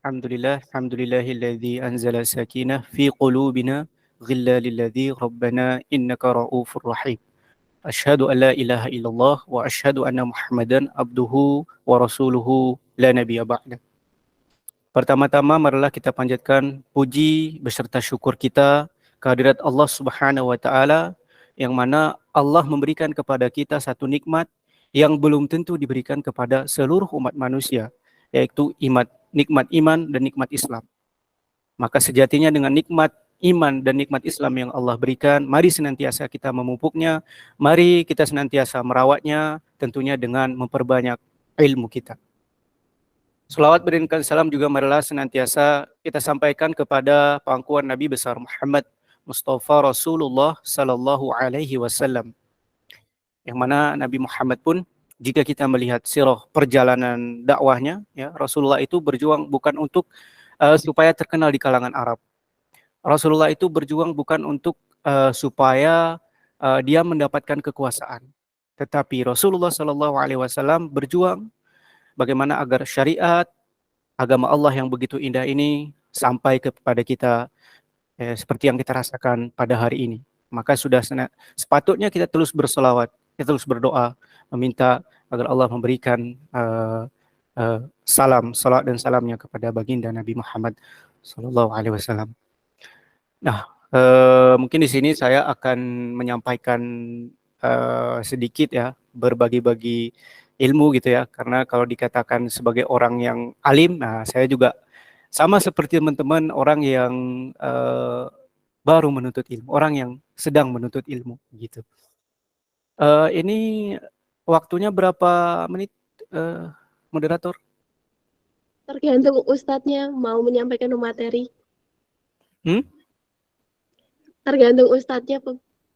Alhamdulillahilladzi anzala sakinah fi qulubina ghilla lilladzi rabbana innaka ra'ufur rahim. Asyhadu an la ilaha illallah wa asyhadu anna Muhammadan abduhu wa rasuluhu la nabiyya ba'da. Pertama-tama marilah kita panjatkan puji beserta syukur kita kehadirat Allah Subhanahu wa taala yang mana Allah memberikan kepada kita satu nikmat yang belum tentu diberikan kepada seluruh umat manusia, yaitu nikmat iman dan nikmat Islam. Maka sejatinya dengan nikmat iman dan nikmat Islam yang Allah berikan, mari senantiasa kita memupuknya, mari kita senantiasa merawatnya, tentunya dengan memperbanyak ilmu kita. Selawat berikan salam juga marilah senantiasa kita sampaikan kepada pangkuan Nabi besar Muhammad Mustafa Rasulullah Sallallahu Alaihi Wasallam, yang mana Nabi Muhammad pun jika kita melihat sirah perjalanan dakwahnya, ya, Rasulullah itu berjuang bukan untuk supaya terkenal di kalangan Arab. Rasulullah itu berjuang bukan untuk supaya dia mendapatkan kekuasaan, tetapi Rasulullah Sallallahu Alaihi Wasallam berjuang bagaimana agar syariat agama Allah yang begitu indah ini sampai kepada kita seperti yang kita rasakan pada hari ini. Maka sudah sepatutnya kita terus berselawat, kita terus berdoa, meminta agar Allah memberikan salat dan salamnya kepada baginda Nabi Muhammad Sallallahu Alaihi Wasallam. Nah, mungkin di sini saya akan menyampaikan sedikit ya, berbagi-bagi ilmu gitu ya, karena kalau dikatakan sebagai orang yang alim, nah saya juga sama seperti teman-teman orang yang baru menuntut ilmu, orang yang sedang menuntut ilmu gitu. Ini waktunya berapa menit, moderator? Tergantung ustadznya mau menyampaikan materi. Tergantung ustadznya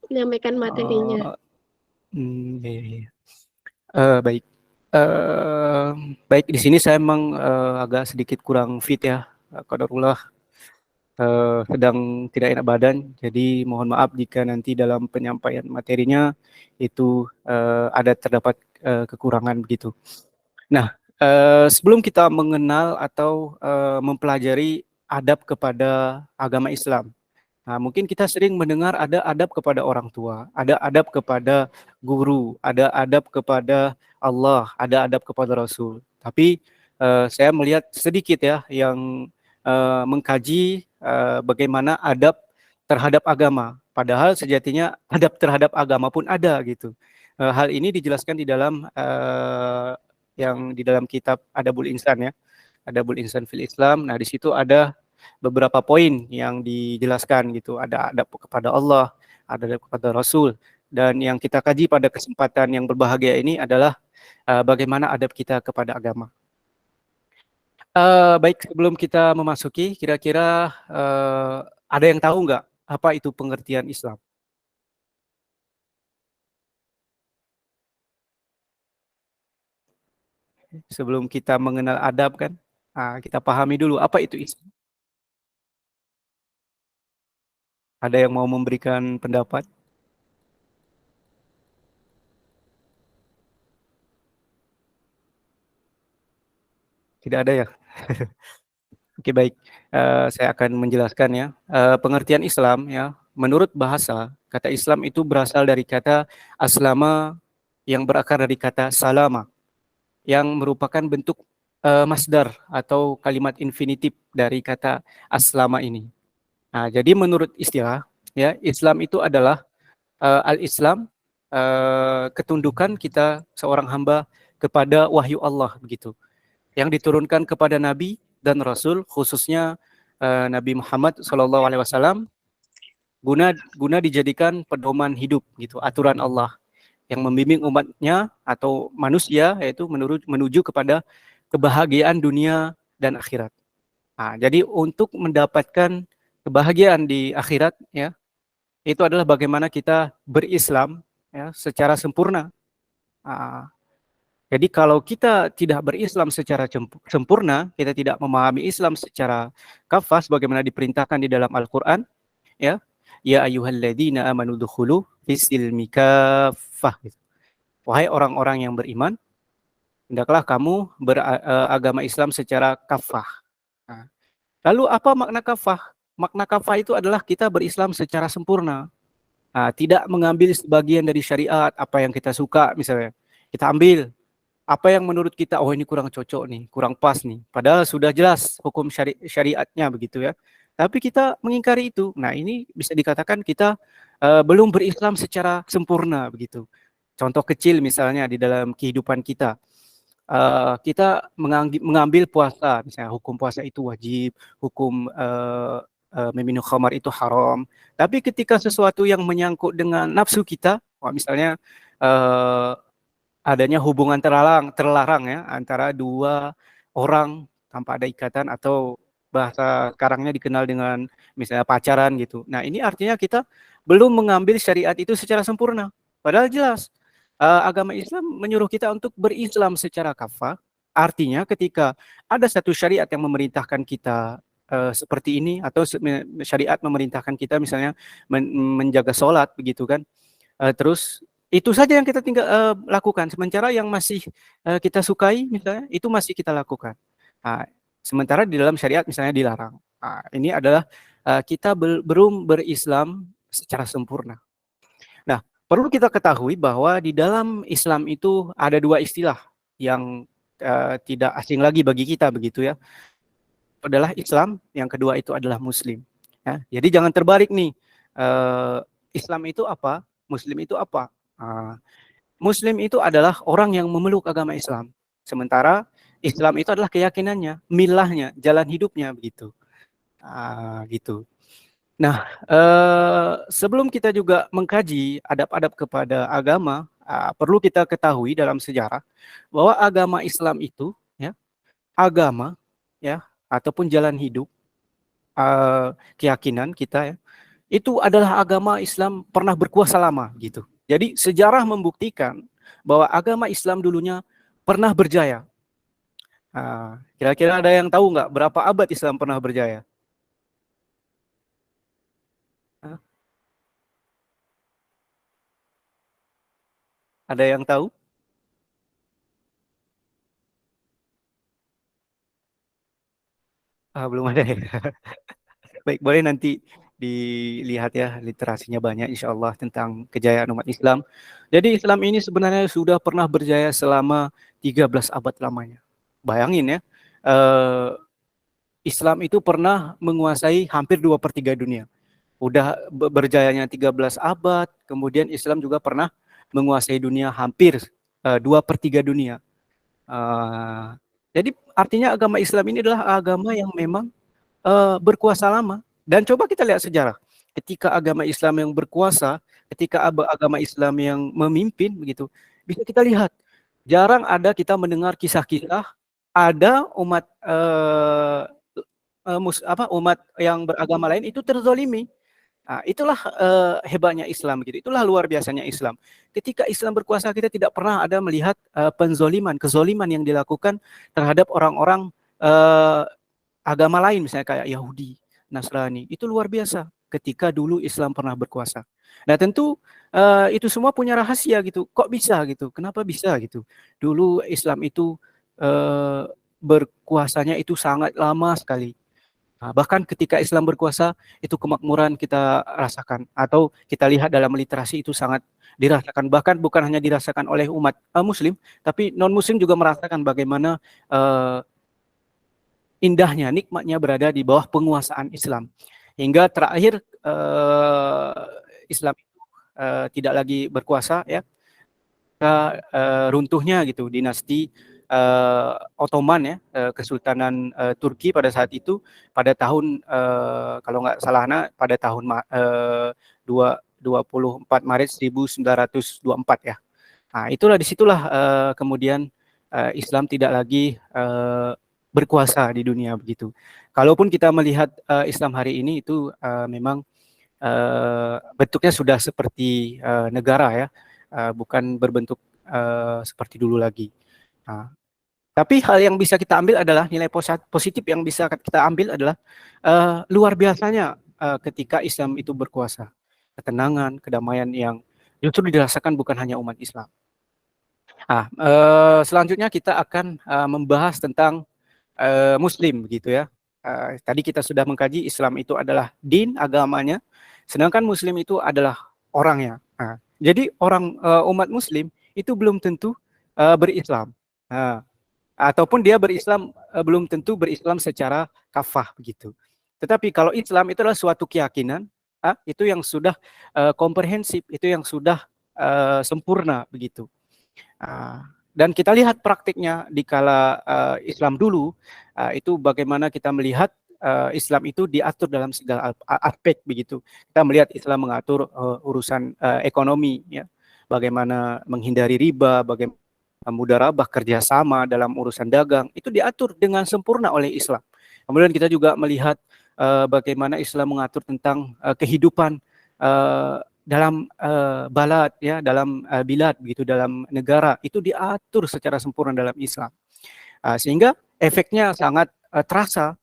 menyampaikan materinya. Ya. Baik. Baik, di sini saya memang agak sedikit kurang fit ya, qadarullah, sedang tidak enak badan, jadi mohon maaf jika nanti dalam penyampaian materinya itu terdapat kekurangan begitu. Nah, sebelum kita mengenal atau mempelajari adab kepada agama Islam, nah, mungkin kita sering mendengar ada adab kepada orang tua, ada adab kepada guru, ada adab kepada Allah, ada adab kepada Rasul. Tapi saya melihat sedikit ya yang mengkaji bagaimana adab terhadap agama. Padahal sejatinya adab terhadap agama pun ada gitu. Hal ini dijelaskan di dalam yang di dalam kitab Adabul Insan ya, Adabul Insan fil Islam. Nah, di situ ada beberapa poin yang dijelaskan gitu. Ada adab kepada Allah, ada adab kepada Rasul, dan yang kita kaji pada kesempatan yang berbahagia ini adalah bagaimana adab kita kepada agama. Baik, sebelum kita memasuki, kira-kira ada yang tahu nggak apa itu pengertian Islam? Sebelum kita mengenal adab kan, kita pahami dulu apa itu Islam. Ada yang mau memberikan pendapat? Tidak ada ya? Oke, baik. Saya akan menjelaskan ya. Pengertian Islam ya, menurut bahasa, kata Islam itu berasal dari kata aslama yang berakar dari kata salama, yang merupakan bentuk masdar atau kalimat infinitif dari kata aslama ini. Nah, jadi menurut istilah ya, Islam itu adalah al-Islam, ketundukan kita seorang hamba kepada wahyu Allah begitu, yang diturunkan kepada Nabi dan Rasul, khususnya Nabi Muhammad SAW, guna dijadikan pedoman hidup gitu, aturan Allah yang membimbing umatnya atau manusia, yaitu menuju kepada kebahagiaan dunia dan akhirat. Nah, jadi untuk mendapatkan kebahagiaan di akhirat ya, itu adalah bagaimana kita berislam ya secara sempurna. Jadi kalau kita tidak berislam secara sempurna, kita tidak memahami Islam secara kafah sebagaimana diperintahkan di dalam Al-Qur'an, ya. Ya ayyuhalladzina amanu dukhulu fis-silmi kaffah. Wahai orang-orang yang beriman, hendaklah kamu beragama Islam secara kafah. Nah, lalu apa makna kafah? Makna kafah itu adalah kita berislam secara sempurna. Tidak mengambil sebagian dari syariat, apa yang kita suka misalnya. Kita ambil apa yang menurut kita, oh ini kurang cocok nih, kurang pas nih. Padahal sudah jelas hukum syariatnya begitu ya. Tapi kita mengingkari itu. Nah ini bisa dikatakan kita belum berislam secara sempurna begitu. Contoh kecil misalnya di dalam kehidupan kita. Kita mengambil puasa, misalnya hukum puasa itu wajib, hukum meminum khamar itu haram. Tapi ketika sesuatu yang menyangkut dengan nafsu kita, misalnya uh, adanya hubungan terlarang ya antara dua orang tanpa ada ikatan, atau bahasa sekarangnya dikenal dengan misalnya pacaran gitu. Nah ini artinya kita belum mengambil syariat itu secara sempurna. Padahal jelas agama Islam menyuruh kita untuk berislam secara kafah. Artinya ketika ada satu syariat yang memerintahkan kita seperti ini, atau syariat memerintahkan kita misalnya menjaga sholat begitu kan. Terus itu saja yang kita tinggal lakukan. Sementara yang masih kita sukai misalnya itu masih kita lakukan. Sementara di dalam syariat misalnya dilarang. Ini adalah kita belum berislam secara sempurna. Nah, perlu kita ketahui bahwa di dalam Islam itu ada dua istilah yang tidak asing lagi bagi kita begitu ya. Adalah Islam, yang kedua itu adalah Muslim. Ya, jadi jangan terbalik nih. Islam itu apa? Muslim itu apa? Muslim itu adalah orang yang memeluk agama Islam. Sementara Islam itu adalah keyakinannya, milahnya, jalan hidupnya begitu. Gitu. Nah, sebelum kita juga mengkaji adab-adab kepada agama, perlu kita ketahui dalam sejarah bahwa agama Islam itu, ya, agama, ya, ataupun jalan hidup, keyakinan kita, ya, itu adalah agama Islam pernah berkuasa lama gitu. Jadi sejarah membuktikan bahwa agama Islam dulunya pernah berjaya. Kira-kira ada yang tahu nggak berapa abad Islam pernah berjaya? Ada yang tahu? Belum ada ya. Baik, boleh nanti dilihat ya, literasinya banyak insya Allah tentang kejayaan umat Islam. Jadi Islam ini sebenarnya sudah pernah berjaya selama 13 abad lamanya. Bayangin ya, Islam itu pernah menguasai hampir 2/3 dunia. Udah berjayanya 13 abad, kemudian Islam juga pernah menguasai dunia hampir 2/3 dunia. Jadi artinya agama Islam ini adalah agama yang memang berkuasa lama. Dan coba kita lihat sejarah. Ketika agama Islam yang berkuasa, ketika agama Islam yang memimpin begitu, bisa kita lihat jarang ada kita mendengar kisah-kisah ada umat umat yang beragama lain itu terzolimi. Itulah hebatnya Islam gitu. Itulah luar biasanya Islam. Ketika Islam berkuasa, kita tidak pernah ada melihat kezoliman yang dilakukan terhadap orang-orang agama lain, misalnya kayak Yahudi, Nasrani. Itu luar biasa ketika dulu Islam pernah berkuasa. Nah tentu itu semua punya rahasia gitu. Kok bisa gitu? Kenapa bisa gitu? Dulu Islam itu berkuasanya itu sangat lama sekali. Bahkan ketika Islam berkuasa, itu kemakmuran kita rasakan. Atau kita lihat dalam literasi itu sangat dirasakan. Bahkan bukan hanya dirasakan oleh umat Muslim, tapi non-Muslim juga merasakan bagaimana indahnya, nikmatnya berada di bawah penguasaan Islam. Hingga terakhir Islam itu tidak lagi berkuasa, ya, runtuhnya gitu dinasti Ottoman, ya, Kesultanan Turki pada saat itu, pada tahun kalau nggak salah pada tahun 24 Maret 1924 ya. Itulah disitulah kemudian Islam tidak lagi berkuasa di dunia begitu. Kalaupun kita melihat Islam hari ini itu memang bentuknya sudah seperti negara ya, bukan berbentuk seperti dulu lagi. Tapi hal yang bisa kita ambil adalah nilai positif yang bisa kita ambil adalah luar biasanya ketika Islam itu berkuasa. Ketenangan, kedamaian yang justru dirasakan bukan hanya umat Islam. Selanjutnya kita akan membahas tentang Muslim begitu ya. Tadi kita sudah mengkaji Islam itu adalah din, agamanya, sedangkan Muslim itu adalah orangnya. Jadi umat Muslim itu belum tentu berislam. Ataupun dia berislam belum tentu berislam secara kafah begitu. Tetapi kalau Islam itu adalah suatu keyakinan, itu yang sudah komprehensif, itu yang sudah sempurna begitu. Dan kita lihat praktiknya di kala Islam dulu, itu bagaimana kita melihat Islam itu diatur dalam segala aspek begitu. Kita melihat Islam mengatur urusan ekonomi, ya, bagaimana menghindari riba, bagaimana mudharabah, kerjasama dalam urusan dagang, itu diatur dengan sempurna oleh Islam. Kemudian kita juga melihat bagaimana Islam mengatur tentang kehidupan dalam balad, ya, dalam bilad begitu, dalam negara, itu diatur secara sempurna dalam Islam. Sehingga efeknya sangat terasa.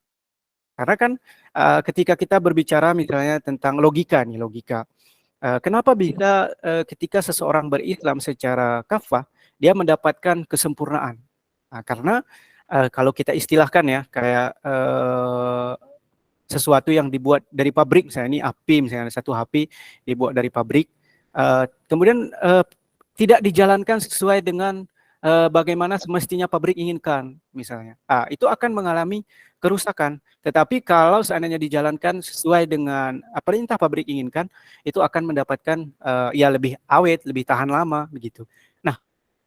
Karena kan ketika kita berbicara misalnya tentang logika nih, kenapa bisa ketika seseorang berislam secara kafah dia mendapatkan kesempurnaan? Karena kalau kita istilahkan ya, kayak sesuatu yang dibuat dari pabrik, misalnya ini HP, misalnya satu HP dibuat dari pabrik, kemudian tidak dijalankan sesuai dengan bagaimana semestinya pabrik inginkan, misalnya, itu akan mengalami kerusakan. Tetapi kalau seandainya dijalankan sesuai dengan perintah pabrik inginkan, itu akan mendapatkan ya lebih awet, lebih tahan lama begitu. Nah,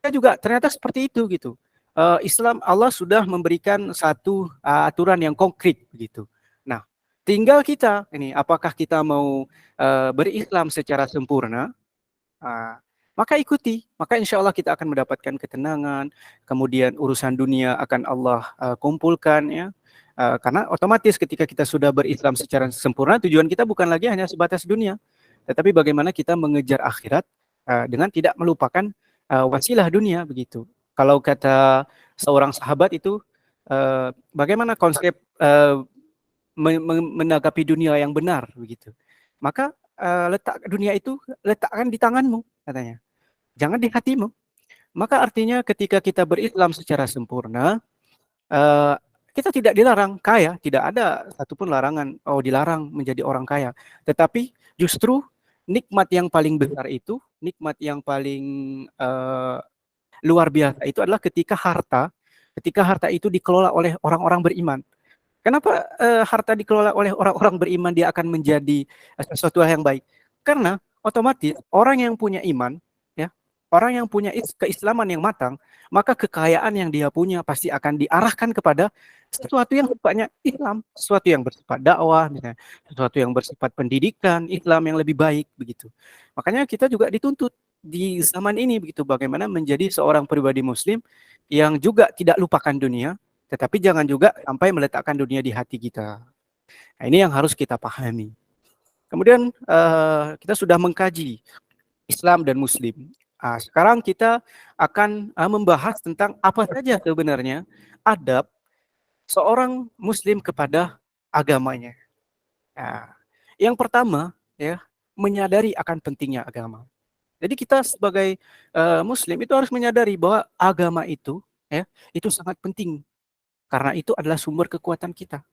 kita juga ternyata seperti itu gitu. Islam, Allah sudah memberikan satu aturan yang konkret begitu. Nah, tinggal kita ini, apakah kita mau berislam secara sempurna, maka ikuti, maka insya Allah kita akan mendapatkan ketenangan, kemudian urusan dunia akan Allah kumpulkan, ya. Karena otomatis ketika kita sudah berislam secara sempurna, tujuan kita bukan lagi hanya sebatas dunia, tetapi bagaimana kita mengejar akhirat dengan tidak melupakan wasilah dunia begitu. Kalau kata seorang sahabat itu, bagaimana konsep menanggapi dunia yang benar begitu. Maka letak dunia itu letakkan di tanganmu, katanya. Jangan di hatimu. Maka artinya ketika kita berislam secara sempurna, kita tidak dilarang kaya, tidak ada satupun larangan, dilarang menjadi orang kaya. Tetapi justru nikmat yang paling besar itu, nikmat yang paling luar biasa itu adalah ketika harta itu dikelola oleh orang-orang beriman. Kenapa harta dikelola oleh orang-orang beriman dia akan menjadi sesuatu hal yang baik? Karena otomatis orang yang punya iman, ya, orang yang punya keislaman yang matang, maka kekayaan yang dia punya pasti akan diarahkan kepada sesuatu yang sifatnya Islam, sesuatu yang bersifat dakwah, misalnya, sesuatu yang bersifat pendidikan Islam yang lebih baik begitu. Makanya kita juga dituntut di zaman ini begitu, bagaimana menjadi seorang pribadi Muslim yang juga tidak lupakan dunia, tetapi jangan juga sampai meletakkan dunia di hati kita. Nah, ini yang harus kita pahami. Kemudian kita sudah mengkaji Islam dan Muslim. Sekarang kita akan membahas tentang apa saja sebenarnya adab seorang Muslim kepada agamanya. Yang pertama, ya, menyadari akan pentingnya agama. Jadi kita sebagai Muslim itu harus menyadari bahwa agama itu, ya, itu sangat penting. Karena itu adalah sumber kekuatan kita.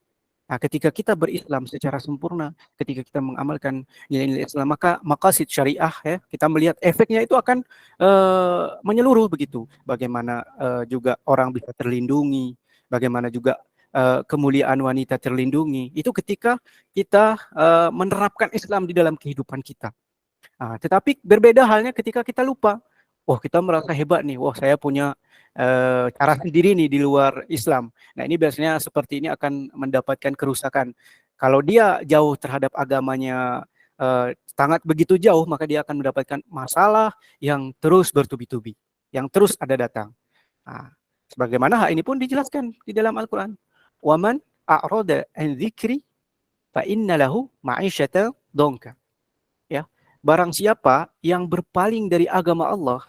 Nah, ketika kita berislam secara sempurna, ketika kita mengamalkan nilai-nilai Islam, maka maqasid syariah, ya, kita melihat efeknya itu akan menyeluruh begitu. Bagaimana juga orang bisa terlindungi, bagaimana juga kemuliaan wanita terlindungi. Itu ketika kita menerapkan Islam di dalam kehidupan kita. Tetapi berbeda halnya ketika kita lupa. Kita merasa hebat nih. Saya punya cara sendiri nih di luar Islam. Nah, ini biasanya seperti ini akan mendapatkan kerusakan. Kalau dia jauh terhadap agamanya, sangat begitu jauh, maka dia akan mendapatkan masalah yang terus bertubi-tubi, yang terus ada datang. Sebagaimana hal ini pun dijelaskan di dalam Al-Quran. Waman a'rada an dzikri fa inna lahu ma'isyatan dhanka. Ya, barang siapa yang berpaling dari agama Allah,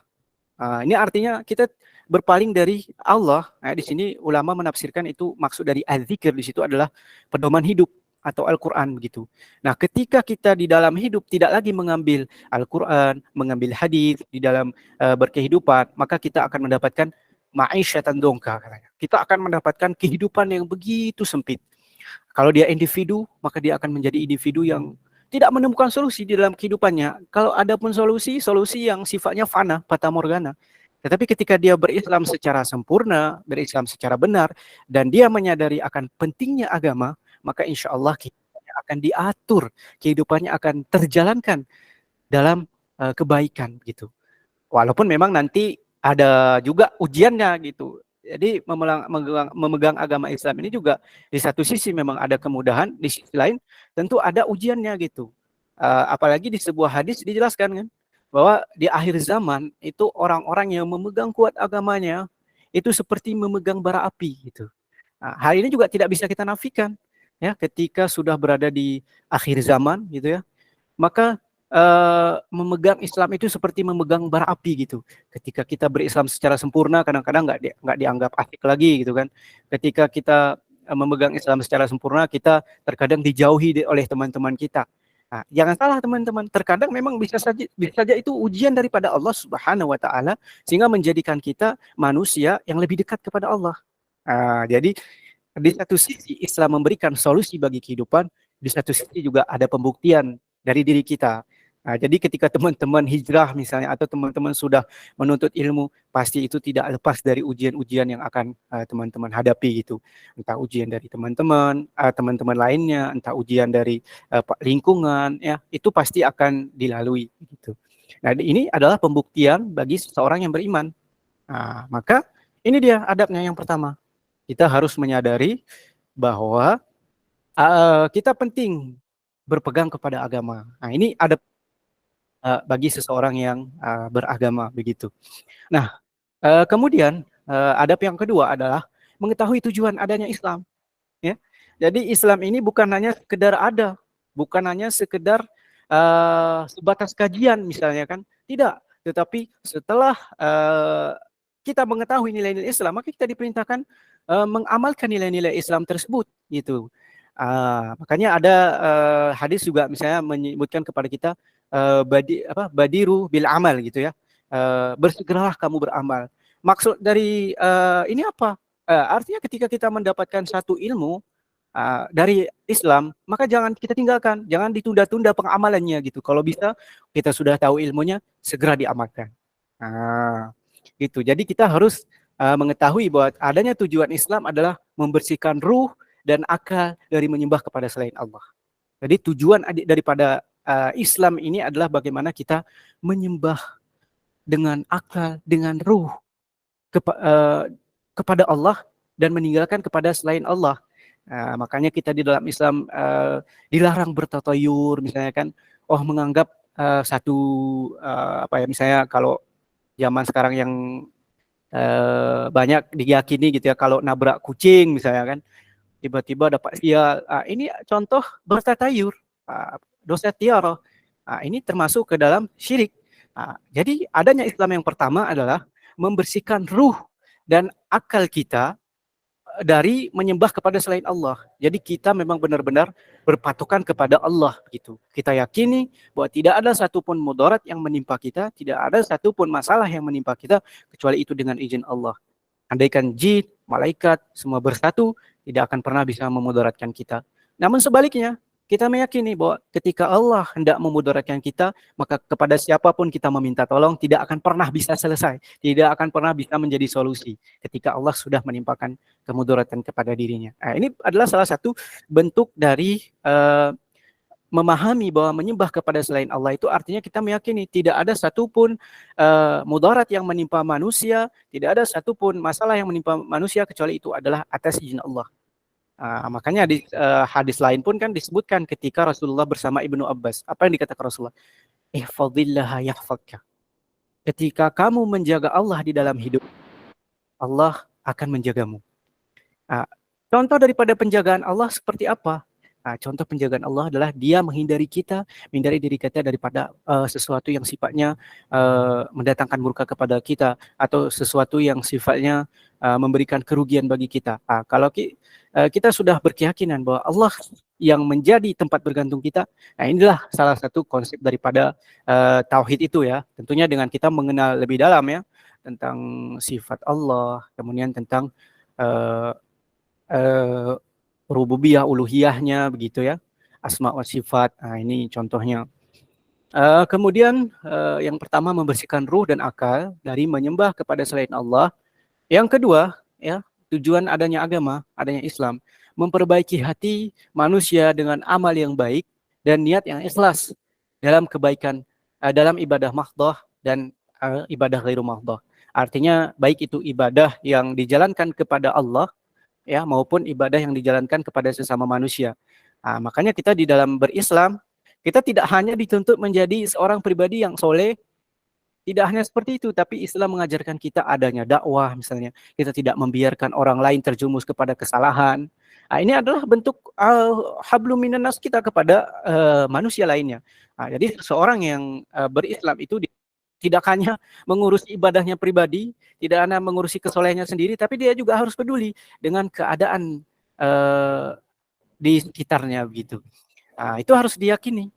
ini artinya kita berpaling dari Allah. Nah, di sini ulama menafsirkan itu maksud dari az-zikir di situ adalah pedoman hidup atau Al-Quran begitu. Nah, ketika kita di dalam hidup tidak lagi mengambil Al-Quran, mengambil hadis di dalam berkehidupan, maka kita akan mendapatkan ma'isyatan dongka. Kita akan mendapatkan kehidupan yang begitu sempit. Kalau dia individu, maka dia akan menjadi individu yang tidak menemukan solusi di dalam kehidupannya. Kalau ada pun solusi, solusi yang sifatnya fana, fata morgana. Tetapi ketika dia berislam secara sempurna, berislam secara benar, dan dia menyadari akan pentingnya agama, maka insya Allah kehidupannya akan diatur, kehidupannya akan terjalankan dalam kebaikan gitu. Walaupun memang nanti ada juga ujiannya gitu. Jadi memegang agama Islam ini juga di satu sisi memang ada kemudahan, di sisi lain tentu ada ujiannya gitu. Apalagi di sebuah hadis dijelaskan kan bahwa di akhir zaman itu orang-orang yang memegang kuat agamanya itu seperti memegang bara api gitu. Nah, hal ini juga tidak bisa kita nafikan ya ketika sudah berada di akhir zaman gitu ya. Maka memegang Islam itu seperti memegang bara api gitu. Ketika kita berislam secara sempurna, kadang-kadang nggak dianggap asik lagi gitu kan. Ketika kita memegang Islam secara sempurna, kita terkadang dijauhi oleh teman-teman kita. Nah, jangan salah teman-teman, terkadang memang bisa saja itu ujian daripada Allah Subhanahu wa taala sehingga menjadikan kita manusia yang lebih dekat kepada Allah. Jadi di satu sisi Islam memberikan solusi bagi kehidupan, di satu sisi juga ada pembuktian dari diri kita. Nah, jadi ketika teman-teman hijrah misalnya atau teman-teman sudah menuntut ilmu, pasti itu tidak lepas dari ujian-ujian yang akan teman-teman hadapi gitu. Entah ujian dari teman-teman, teman-teman lainnya, entah ujian dari lingkungan, ya itu pasti akan dilalui gitu. Nah, ini adalah pembuktian bagi seseorang yang beriman. Nah, maka ini dia adabnya yang pertama. Kita harus menyadari bahwa kita penting berpegang kepada agama. Nah, ini adab bagi seseorang yang beragama begitu. Nah, kemudian adab yang kedua adalah mengetahui tujuan adanya Islam. Ya, jadi Islam ini bukan hanya sekedar ada, bukan hanya sekedar sebatas kajian misalnya kan, tidak. Tetapi setelah kita mengetahui nilai-nilai Islam, maka kita diperintahkan mengamalkan nilai-nilai Islam tersebut, gitu. Makanya ada hadis juga misalnya menyebutkan kepada kita badiru bil amal gitu ya. Bersegeralah kamu beramal. Maksud dari ini apa? Artinya ketika kita mendapatkan satu ilmu dari Islam, maka jangan kita tinggalkan, jangan ditunda-tunda pengamalannya gitu. Kalau bisa kita sudah tahu ilmunya, segera diamalkan. Gitu. Jadi kita harus mengetahui bahwa adanya tujuan Islam adalah membersihkan ruh dan akal dari menyembah kepada selain Allah. Jadi tujuan daripada Islam ini adalah bagaimana kita menyembah dengan akal, dengan ruh kepada Allah dan meninggalkan kepada selain Allah. Makanya kita di dalam Islam dilarang bertatayur, misalnya kan, menganggap satu misalnya kalau zaman sekarang yang banyak diyakini gitu ya, kalau nabrak kucing misalnya kan, tiba-tiba dapat sial. Ini contoh bertatayur, dosa tiara. Ini termasuk ke dalam syirik. Jadi adanya Islam yang pertama adalah membersihkan ruh dan akal kita dari menyembah kepada selain Allah. Jadi kita memang benar-benar berpatokan kepada Allah gitu. Kita yakini bahwa tidak ada satupun mudarat yang menimpa kita, tidak ada satupun masalah yang menimpa kita kecuali itu dengan izin Allah. Andaikan jin, malaikat, semua bersatu, tidak akan pernah bisa memudaratkan kita. Namun sebaliknya, kita meyakini bahwa ketika Allah hendak memudaratkan kita, maka kepada siapapun kita meminta tolong, tidak akan pernah bisa selesai. Tidak akan pernah bisa menjadi solusi ketika Allah sudah menimpakan kemudaratan kepada dirinya. Ini adalah salah satu bentuk dari memahami bahwa menyembah kepada selain Allah itu artinya kita meyakini tidak ada satupun mudarat yang menimpa manusia, tidak ada satupun masalah yang menimpa manusia kecuali itu adalah atas izin Allah. Makanya di hadis lain pun kan disebutkan ketika Rasulullah bersama Ibnu Abbas. Apa yang dikatakan Rasulullah? Ihfadillah yahfadka. Ketika kamu menjaga Allah di dalam hidup, Allah akan menjagamu. Contoh daripada penjagaan Allah seperti apa? Contoh penjagaan Allah adalah dia menghindari diri kita daripada sesuatu yang sifatnya mendatangkan murka kepada kita atau sesuatu yang sifatnya memberikan kerugian bagi kita. Kalau kita sudah berkeyakinan bahwa Allah yang menjadi tempat bergantung kita, inilah salah satu konsep daripada tauhid itu ya. Tentunya dengan kita mengenal lebih dalam ya tentang sifat Allah, kemudian tentang rububiyah, uluhiyahnya begitu ya, asma wa sifat. Nah, ini contohnya. Kemudian yang pertama membersihkan ruh dan akal dari menyembah kepada selain Allah. Yang kedua, ya, tujuan adanya agama, adanya Islam, memperbaiki hati manusia dengan amal yang baik dan niat yang ikhlas dalam kebaikan, dalam ibadah mahdhah dan ibadah ghairu mahdhah. Artinya baik itu ibadah yang dijalankan kepada Allah ya maupun ibadah yang dijalankan kepada sesama manusia. Makanya kita di dalam berislam kita tidak hanya dituntut menjadi seorang pribadi yang soleh, tidak hanya seperti itu, tapi Islam mengajarkan kita adanya dakwah misalnya. Kita tidak membiarkan orang lain terjumus kepada kesalahan. Ini adalah bentuk hablum minan nas kita kepada manusia lainnya. Jadi seorang yang berislam itu tidak hanya mengurusi ibadahnya pribadi, tidak hanya mengurusi kesolehannya sendiri, tapi dia juga harus peduli dengan keadaan di sekitarnya begitu. Itu harus diyakini.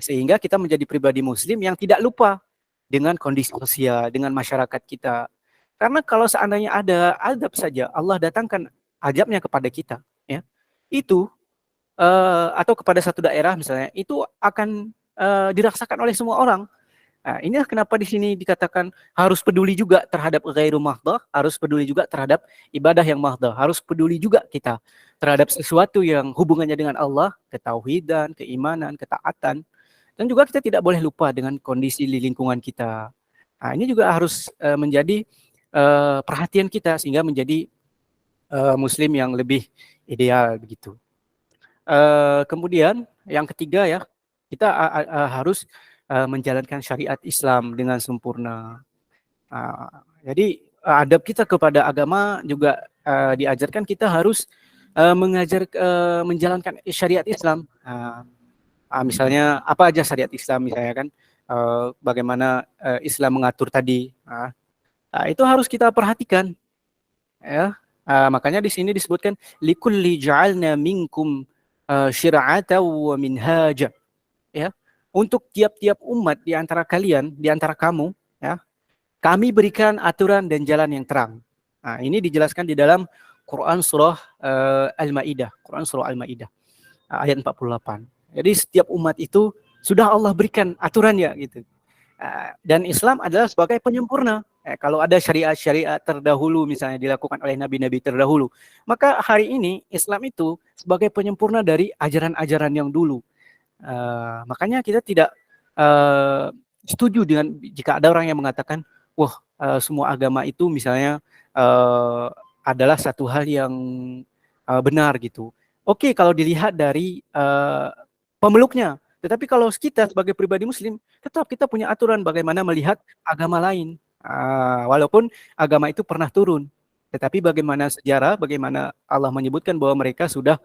Sehingga kita menjadi pribadi muslim yang tidak lupa dengan kondisi sosial, dengan masyarakat kita. Karena kalau seandainya ada adab saja, Allah datangkan adabnya kepada kita, ya, itu atau kepada satu daerah misalnya, itu akan dirasakan oleh semua orang. Inilah kenapa di sini dikatakan harus peduli juga terhadap ghairu mahdhah, harus peduli juga terhadap ibadah yang mahdhah, harus peduli juga kita terhadap sesuatu yang hubungannya dengan Allah, ketauhidan, keimanan, ketaatan. Dan juga kita tidak boleh lupa dengan kondisi di lingkungan kita. Ini juga harus menjadi perhatian kita sehingga menjadi muslim yang lebih ideal begitu. Kemudian yang ketiga ya, kita harus menjalankan syariat Islam dengan sempurna. Jadi adab kita kepada agama juga diajarkan kita harus menjalankan syariat Islam. Misalnya apa aja syariat Islam misalnya kan, bagaimana Islam mengatur tadi. Itu harus kita perhatikan. Ya, makanya di sini disebutkan likulli ja'alna minkum syir'atan wa minhaja. Ya, untuk tiap-tiap umat di antara kalian, di antara kamu, ya, kami berikan aturan dan jalan yang terang. Ini dijelaskan di dalam Quran surah Al-Maidah, Quran surah Al-Maidah ayat 48. Jadi setiap umat itu sudah Allah berikan aturannya gitu. Dan Islam adalah sebagai penyempurna. Kalau ada syariat-syariat terdahulu misalnya dilakukan oleh nabi-nabi terdahulu, maka hari ini Islam itu sebagai penyempurna dari ajaran-ajaran yang dulu. Makanya kita tidak setuju dengan jika ada orang yang mengatakan, wah semua agama itu misalnya adalah satu hal yang benar gitu. Oke, kalau dilihat dari pemeluknya, tetapi kalau kita sebagai pribadi muslim, tetap kita punya aturan bagaimana melihat agama lain. Walaupun agama itu pernah turun, tetapi bagaimana sejarah, bagaimana Allah menyebutkan bahwa mereka sudah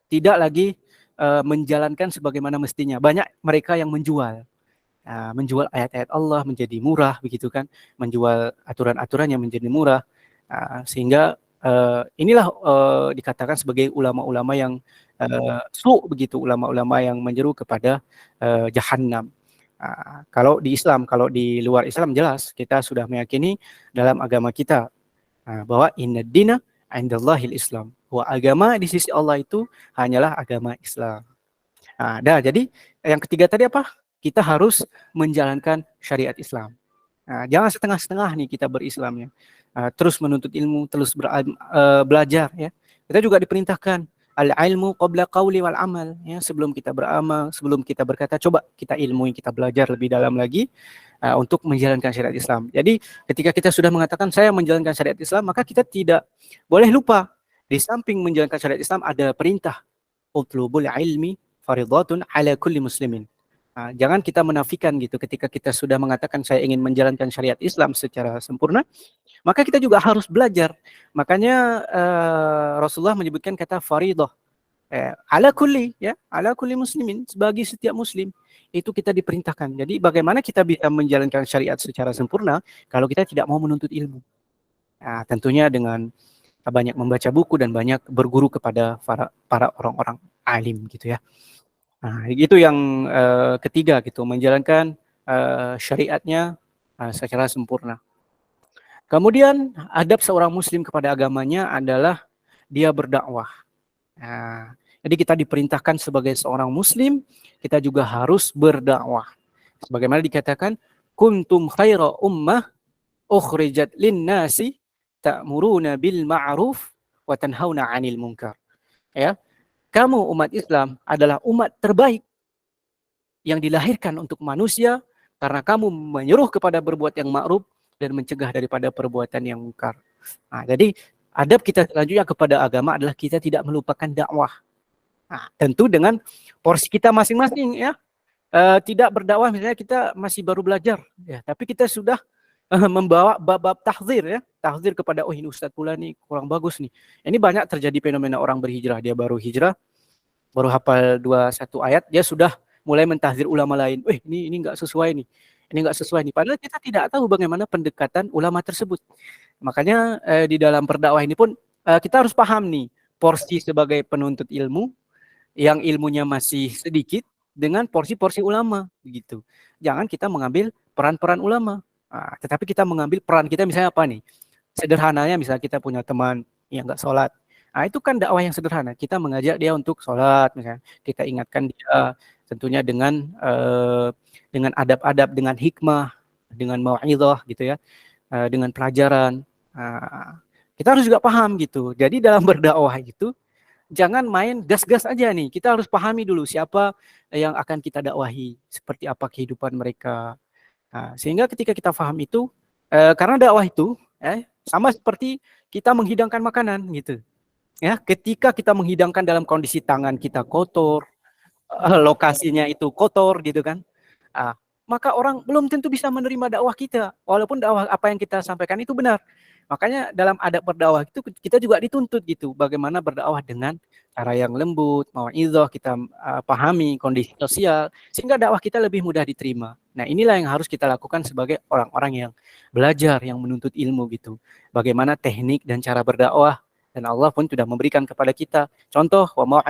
tidak lagi menjalankan sebagaimana mestinya. Banyak mereka yang menjual ayat-ayat Allah menjadi murah, begitu kan? Menjual aturan-aturan yang menjadi murah, sehingga inilah dikatakan sebagai ulama-ulama yang begitu, ulama-ulama yang menyeru kepada Jahannam. Kalau di Islam, kalau di luar Islam jelas kita sudah meyakini dalam agama kita bahwa inna dina indallahil Islam, bahwa agama di sisi Allah itu hanyalah agama Islam. Jadi yang ketiga tadi apa? Kita harus menjalankan syariat Islam. Jangan setengah-setengah nih kita berislamnya. Terus menuntut ilmu, terus belajar ya. Kita juga diperintahkan al-ilmu qabla qawli wal amal ya, sebelum kita beramal, sebelum kita berkata, coba kita ilmui, kita belajar lebih dalam lagi untuk menjalankan syariat Islam. Jadi ketika kita sudah mengatakan saya menjalankan syariat Islam, maka kita tidak boleh lupa di samping menjalankan syariat Islam ada perintah utlubul ilmi fardhatun ala kulli muslimin. Jangan kita menafikan gitu ketika kita sudah mengatakan saya ingin menjalankan syariat Islam secara sempurna, maka kita juga harus belajar. Makanya Rasulullah menyebutkan kata faridah ala kulli muslimin, sebagai setiap muslim itu kita diperintahkan. Jadi bagaimana kita bisa menjalankan syariat secara sempurna kalau kita tidak mau menuntut ilmu? Tentunya dengan banyak membaca buku dan banyak berguru kepada para orang-orang alim gitu ya. Itu yang ketiga gitu, menjalankan syariatnya secara sempurna. Kemudian adab seorang muslim kepada agamanya adalah dia berdakwah. Nah, jadi kita diperintahkan sebagai seorang muslim, kita juga harus berdakwah. Sebagaimana dikatakan, kuntum khaira ummah ukhrijat lin-nasi ta'muruna bil ma'ruf wa tanhauna 'anil munkar. Ya, kamu umat Islam adalah umat terbaik yang dilahirkan untuk manusia karena kamu menyuruh kepada berbuat yang ma'ruf dan mencegah daripada perbuatan yang munkar. Nah, jadi adab kita selanjutnya kepada agama adalah kita tidak melupakan dakwah. Nah, tentu dengan porsi kita masing-masing ya. Tidak berdakwah misalnya kita masih baru belajar ya, tapi kita sudah membawa bab-bab tahzir ya, tahzir kepada ini Ustadz pula nih kurang bagus nih. Ini banyak terjadi fenomena orang berhijrah, dia baru hijrah, baru hafal 21 ayat, dia sudah mulai mentahzir ulama lain. Ini enggak sesuai nih. Ini enggak sesuai nih. Padahal kita tidak tahu bagaimana pendekatan ulama tersebut. Makanya di dalam berdakwah ini pun kita harus paham nih porsi sebagai penuntut ilmu yang ilmunya masih sedikit dengan porsi-porsi ulama begitu. Jangan kita mengambil peran-peran ulama. Tetapi kita mengambil peran kita misalnya apa nih? Sederhananya misalnya kita punya teman yang enggak sholat. Itu kan dakwah yang sederhana. Kita mengajak dia untuk sholat misalnya. Kita ingatkan dia tentunya dengan adab-adab, dengan hikmah, dengan mau'izah gitu ya. Dengan pelajaran. Kita harus juga paham gitu. Jadi dalam berdakwah itu jangan main gas-gas aja nih. Kita harus pahami dulu siapa yang akan kita dakwahi, seperti apa kehidupan mereka. Sehingga ketika kita paham itu, karena dakwah itu sama seperti kita menghidangkan makanan gitu. Ya, ketika kita menghidangkan dalam kondisi tangan kita kotor, lokasinya itu kotor gitu kan. Maka orang belum tentu bisa menerima dakwah kita, walaupun dakwah apa yang kita sampaikan itu benar. Makanya dalam adab berdakwah itu kita juga dituntut gitu, bagaimana berdakwah dengan cara yang lembut, mau'izah, kita pahami kondisi sosial, sehingga dakwah kita lebih mudah diterima. Nah inilah yang harus kita lakukan sebagai orang-orang yang belajar, yang menuntut ilmu gitu. Bagaimana teknik dan cara berdakwah, dan Allah pun sudah memberikan kepada kita contoh, wa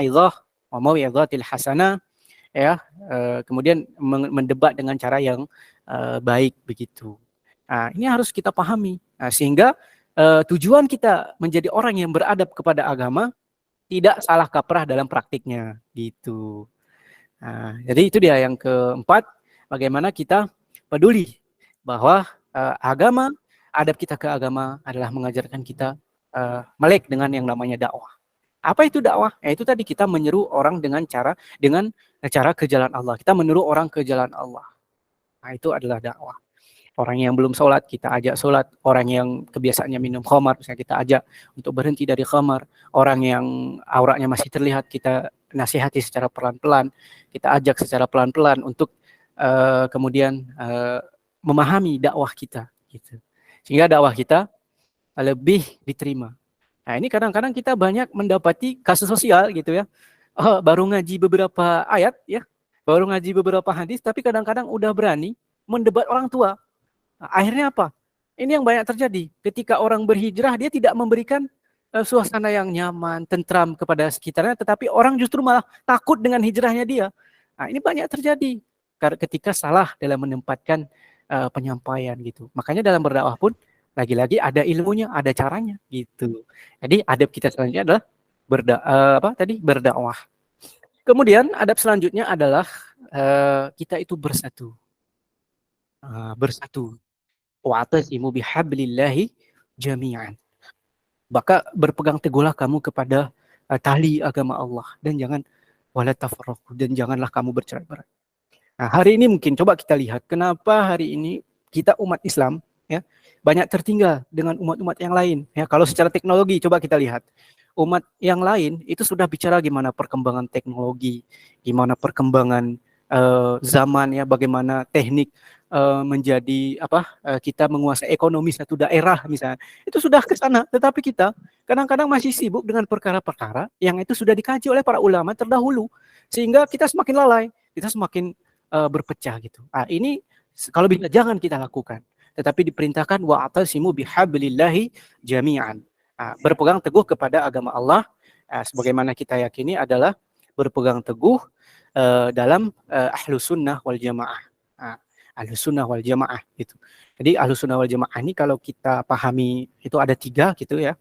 mau'izatil hasanah, ya, kemudian mendebat dengan cara yang baik begitu. Ini harus kita pahami. Sehingga tujuan kita menjadi orang yang beradab kepada agama tidak salah kaprah dalam praktiknya gitu. Jadi itu dia yang keempat, bagaimana kita peduli bahwa agama, adab kita ke agama adalah mengajarkan kita melek dengan yang namanya dakwah. Apa itu dakwah? Itu tadi kita menyeru orang dengan cara ke jalan Allah. Kita menyeru orang ke jalan Allah. Itu adalah dakwah. Orang yang belum sholat, kita ajak sholat. Orang yang kebiasaannya minum khamar, misalnya kita ajak untuk berhenti dari khamar. Orang yang auratnya masih terlihat, kita nasihati secara pelan-pelan. Kita ajak secara pelan-pelan untuk kemudian memahami dakwah kita. Gitu. Sehingga dakwah kita lebih diterima. Ini kadang-kadang kita banyak mendapati kasus sosial gitu ya. Baru ngaji beberapa ayat ya, baru ngaji beberapa hadis, tapi kadang-kadang udah berani mendebat orang tua. Akhirnya apa? Ini yang banyak terjadi. Ketika orang berhijrah, dia tidak memberikan suasana yang nyaman, tentram kepada sekitarnya, tetapi orang justru malah takut dengan hijrahnya dia. Ini banyak terjadi ketika salah dalam menempatkan penyampaian gitu. Makanya dalam berdakwah pun lagi-lagi ada ilmunya, ada caranya gitu. Jadi adab kita selanjutnya adalah berdakwah. Kemudian adab selanjutnya adalah kita itu bersatu. Bersatu. Wa'tasimu bihablillahi jami'an. Maka berpegang teguhlah kamu kepada tali agama Allah dan jangan wala tafarraqu, dan janganlah kamu bercerai-berai. Hari ini mungkin coba kita lihat kenapa hari ini kita umat Islam ya banyak tertinggal dengan umat-umat yang lain ya. Kalau secara teknologi coba kita lihat, umat yang lain itu sudah bicara gimana perkembangan teknologi, gimana perkembangan zaman ya, bagaimana teknik menjadi kita menguasai ekonomi satu daerah misalnya, itu sudah ke sana. Tetapi kita kadang-kadang masih sibuk dengan perkara-perkara yang itu sudah dikaji oleh para ulama terdahulu, sehingga kita semakin lalai, kita semakin berpecah gitu. Ini kalau bisa jangan kita lakukan, tetapi diperintahkan wa'tasimu bihablillahi jami'an. Berpegang teguh kepada agama Allah, sebagaimana kita yakini adalah berpegang teguh dalam ahlus sunnah wal jamaah. Ahlus sunnah wal jamaah gitu. Jadi ahlus sunnah wal jamaah ini kalau kita pahami itu ada 3 gitu ya.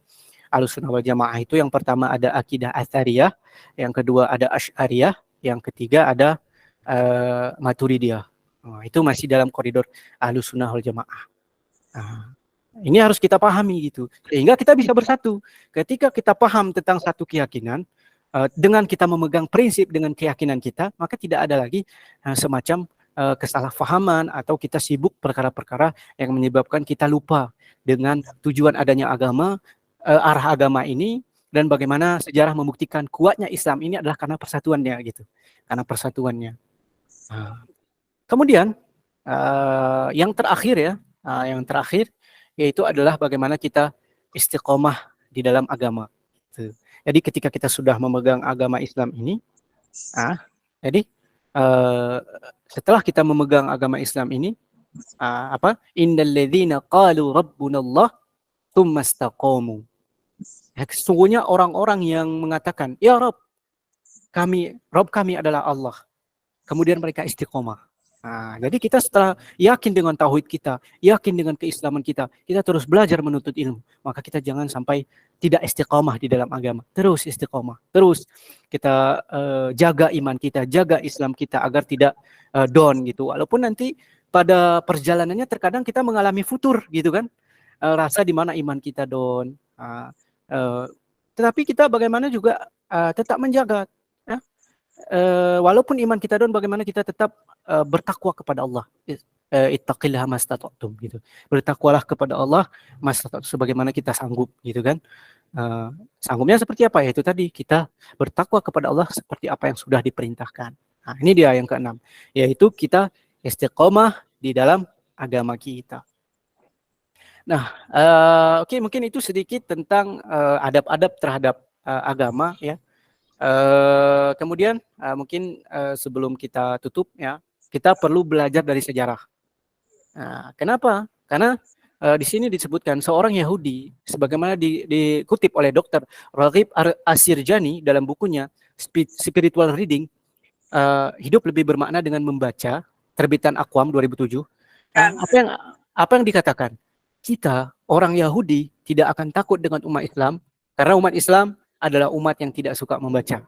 Ahlussunnah wal Jamaah itu yang pertama ada akidah Atsariyah, yang kedua ada Asy'ariyah, yang ketiga ada Maturidiyah. Itu masih dalam koridor Ahlussunnah wal Jamaah. Nah, ini harus kita pahami gitu, sehingga kita bisa bersatu. Ketika kita paham tentang satu keyakinan, dengan kita memegang prinsip dengan keyakinan kita, maka tidak ada lagi semacam kesalahpahaman atau kita sibuk perkara-perkara yang menyebabkan kita lupa dengan tujuan adanya agama, arah agama ini, dan bagaimana sejarah membuktikan kuatnya Islam ini adalah karena persatuannya gitu, karena persatuannya. Kemudian yang terakhir ya, yang terakhir yaitu adalah bagaimana kita istiqomah di dalam agama. Jadi ketika kita sudah memegang agama Islam ini, jadi setelah kita memegang agama Islam ini, innal ladzina qalu rabbunallah tsumma istaqamu. Sesungguhnya orang-orang yang mengatakan, ya Rabb kami adalah Allah. Kemudian mereka istiqomah. Jadi kita setelah yakin dengan tauhid kita, yakin dengan keislaman kita, kita terus belajar menuntut ilmu. Maka kita jangan sampai tidak istiqomah di dalam agama. Terus istiqomah. Terus kita jaga iman kita, jaga Islam kita agar tidak down gitu. Walaupun nanti pada perjalanannya terkadang kita mengalami futur gitu kan. Rasa di mana iman kita down. Tetapi kita bagaimana juga tetap menjaga. Walaupun iman kita down, bagaimana kita tetap bertakwa kepada Allah. Ittaqillaha mastata'tum gitu. Bertakwalah kepada Allah mastata'tum sebagaimana kita sanggup gitu kan. Sanggupnya seperti apa? Yaitu tadi kita bertakwa kepada Allah seperti apa yang sudah diperintahkan. Nah, ini dia yang keenam, yaitu kita istiqomah di dalam agama kita. Nah, oke, mungkin itu sedikit tentang adab-adab terhadap agama ya. Kemudian mungkin sebelum kita tutup ya, kita perlu belajar dari sejarah. Kenapa? Karena di sini disebutkan seorang Yahudi, sebagaimana dikutip oleh Dr. Raghib Asirjani dalam bukunya Spiritual Reading, hidup lebih bermakna dengan membaca, terbitan Aqwam 2007. Apa yang dikatakan? Kita orang Yahudi tidak akan takut dengan umat Islam karena umat Islam adalah umat yang tidak suka membaca.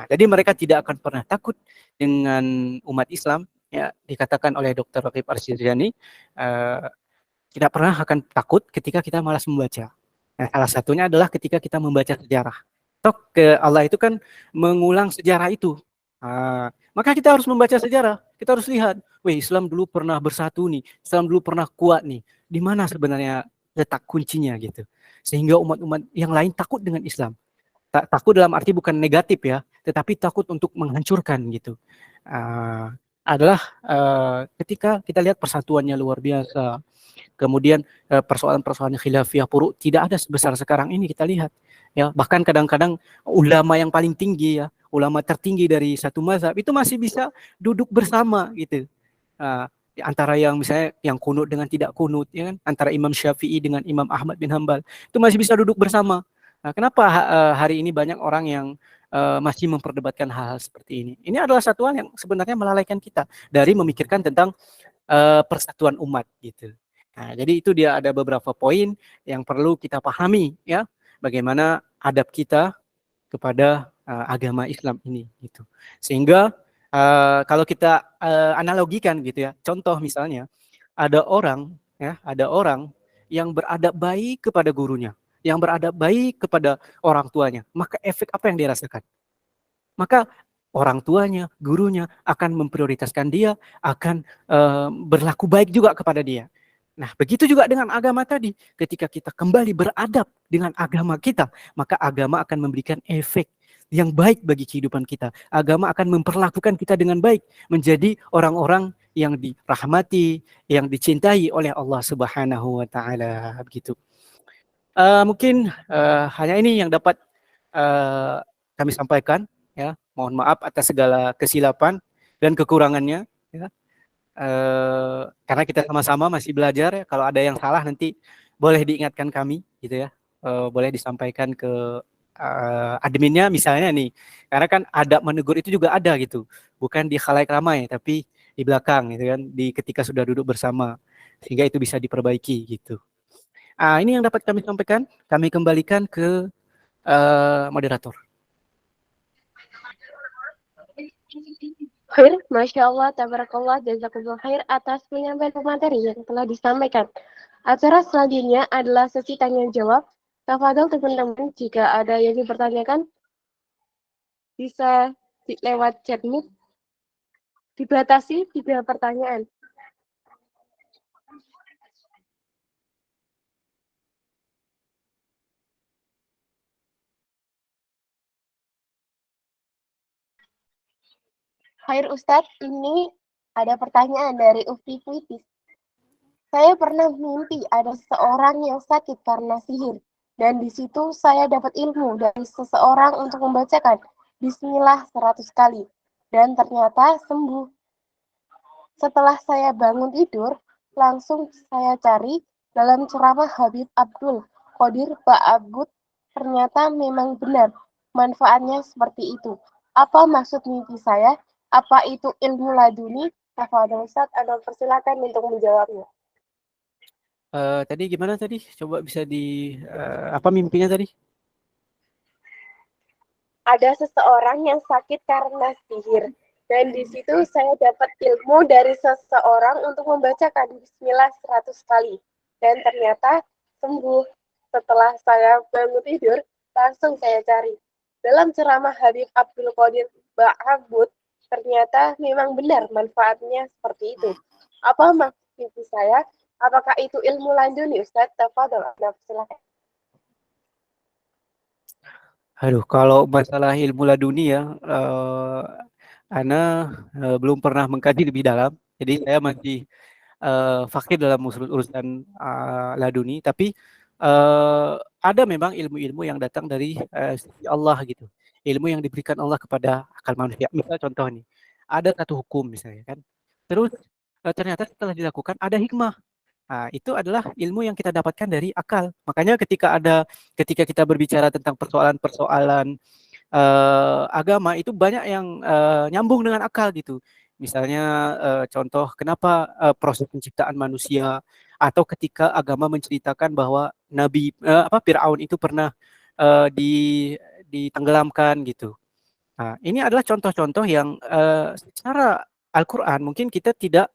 Jadi mereka tidak akan pernah takut dengan umat Islam. Ya, dikatakan oleh Dr. Raghib Asirjani, tidak pernah akan takut ketika kita malas membaca. Nah, salah satunya adalah ketika kita membaca sejarah. Allah itu kan mengulang sejarah itu. Maka kita harus membaca sejarah. Kita harus lihat, Islam dulu pernah bersatu nih, Islam dulu pernah kuat nih. Di mana sebenarnya letak kuncinya gitu. Sehingga umat-umat yang lain takut dengan Islam. Takut dalam arti bukan negatif ya, tetapi takut untuk menghancurkan gitu. Adalah ketika kita lihat persatuannya luar biasa. Kemudian persoalan-persoalan khilafiyah puru tidak ada sebesar sekarang ini kita lihat. Ya, bahkan kadang-kadang ulama yang paling tinggi ya, ulama tertinggi dari satu mazhab itu masih bisa duduk bersama gitu. Antara yang misalnya yang kunut dengan tidak kunut ya kan, antara Imam Syafi'i dengan Imam Ahmad bin Hanbal itu masih bisa duduk bersama. Kenapa hari ini banyak orang yang masih memperdebatkan hal-hal seperti ini? Ini adalah satu hal yang sebenarnya melalaikan kita dari memikirkan tentang persatuan umat gitu. Jadi itu dia ada beberapa poin yang perlu kita pahami ya, bagaimana adab kita kepada agama Islam ini gitu. Sehingga kalau kita analogikan gitu ya, contoh misalnya ada orang yang beradab baik kepada gurunya, yang beradab baik kepada orang tuanya, maka efek apa yang dirasakan? Maka orang tuanya, gurunya akan memprioritaskan dia, akan berlaku baik juga kepada dia. Nah, begitu juga dengan agama tadi. Ketika kita kembali beradab dengan agama kita, maka agama akan memberikan efek yang baik bagi kehidupan kita. Agama akan memperlakukan kita dengan baik, menjadi orang-orang yang dirahmati, yang dicintai oleh Allah Subhanahu wa taala begitu. Mungkin hanya ini yang dapat kami sampaikan ya. Mohon maaf atas segala kesilapan dan kekurangannya ya. Karena kita sama-sama masih belajar ya. Kalau ada yang salah nanti boleh diingatkan kami gitu ya. Boleh disampaikan ke adminnya misalnya nih. Karena kan adab menegur itu juga ada gitu. Bukan di khalayak ramai tapi di belakang gitu kan, ketika sudah duduk bersama, sehingga itu bisa diperbaiki gitu. Ini yang dapat kami sampaikan. Kami kembalikan ke moderator. Khair, Masya Allah, Tabarakallah, Jazakumullah khair atas penyampaian materi yang telah disampaikan. Acara selanjutnya adalah sesi tanya jawab. Tafadhol teman-teman, jika ada yang dipertanyakan, bisa lewat chat meet, dibatasi 3 pertanyaan. Khair Ustadz, ini ada pertanyaan dari Ufti Puitis. Saya pernah mimpi ada seseorang yang sakit karena sihir. Dan di situ saya dapat ilmu dari seseorang untuk membacakan Bismillah 100 kali. Dan ternyata sembuh. Setelah saya bangun tidur, langsung saya cari dalam ceramah Habib Abdul Qadir Ba'abud. Ternyata memang benar manfaatnya seperti itu. Apa maksud mimpi saya? Apa itu ilmu laduni? Tafadhol Ustaz, Anda persilakan untuk menjawabnya. Tadi gimana tadi? Coba bisa apa mimpinya tadi? Ada seseorang yang sakit karena sihir. Dan di situ saya dapat ilmu dari seseorang untuk membacakan Bismillah 100 kali. Dan ternyata sembuh. Setelah saya bangun tidur, langsung saya cari. Dalam ceramah Habib Abdul Qadir Ba'abud, ternyata memang benar manfaatnya seperti itu. Apa maksud saya? Apakah itu ilmu laduni, Ustaz? Tafadhol, Anda silakan. Aduh, kalau masalah ilmu laduni ya, Ana belum pernah mengkaji lebih dalam. Jadi saya masih fakir dalam urusan laduni. Tapi ada memang ilmu-ilmu yang datang dari sisi Allah gitu. Ilmu yang diberikan Allah kepada akal manusia. Misal contoh nih, ada satu hukum misalnya kan. Terus ternyata setelah dilakukan ada hikmah. Itu adalah ilmu yang kita dapatkan dari akal. Makanya ketika kita berbicara tentang persoalan-persoalan agama itu banyak yang nyambung dengan akal gitu. Misalnya contoh kenapa proses penciptaan manusia atau ketika agama menceritakan bahwa Nabi Firaun itu pernah di ditenggelamkan gitu. Ini adalah contoh-contoh yang secara Al-Qur'an mungkin kita tidak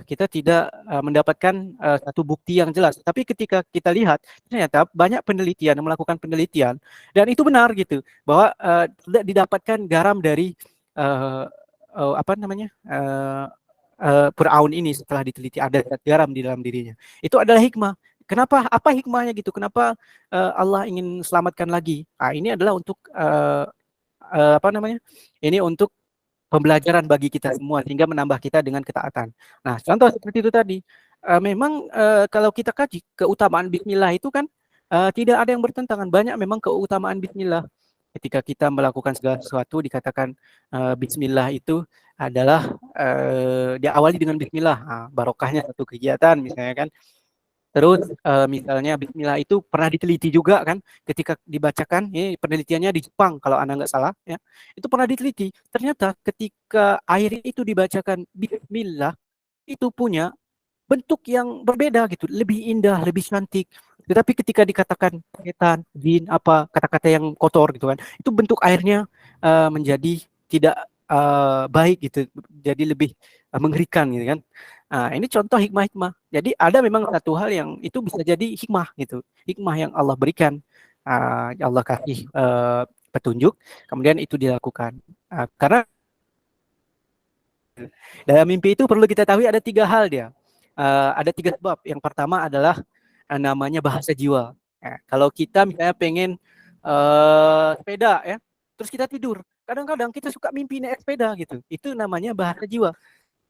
kita tidak mendapatkan satu bukti yang jelas. Tapi ketika kita lihat, ternyata banyak penelitian yang melakukan penelitian dan itu benar gitu bahwa didapatkan garam dari uh, Firaun ini setelah diteliti ada zat garam di dalam dirinya. Itu adalah hikmah. Kenapa? Apa hikmahnya gitu? Kenapa Allah ingin selamatkan lagi? Ini adalah untuk Ini untuk pembelajaran bagi kita semua sehingga menambah kita dengan ketaatan. Nah, contoh seperti itu tadi. Memang kalau kita kaji keutamaan bismillah itu kan tidak ada yang bertentangan. Banyak memang keutamaan bismillah. Ketika kita melakukan segala sesuatu dikatakan bismillah itu adalah diawali dengan bismillah. Barokahnya satu kegiatan misalnya kan. Terus misalnya Bismillah itu pernah diteliti juga kan, ketika dibacakan, ini penelitiannya di Jepang kalau Anda nggak salah, ya, itu pernah diteliti. Ternyata ketika air itu dibacakan Bismillah, itu punya bentuk yang berbeda gitu, lebih indah, lebih cantik. Tetapi ketika dikatakan setan, jin, apa kata-kata yang kotor gitu kan, itu bentuk airnya menjadi tidak baik gitu, jadi lebih mengerikan gitu kan. Ini contoh hikmah-hikmah. Jadi ada memang satu hal yang itu bisa jadi hikmah gitu, hikmah yang Allah berikan, Allah kasih petunjuk, kemudian itu dilakukan. Karena dalam mimpi itu perlu kita tahu ada 3 hal dia. Ada 3 sebab. Yang pertama adalah namanya bahasa jiwa. Kalau kita misalnya pengen sepeda ya, terus kita tidur. Kadang-kadang kita suka mimpi naik sepeda gitu. Itu namanya bahasa jiwa.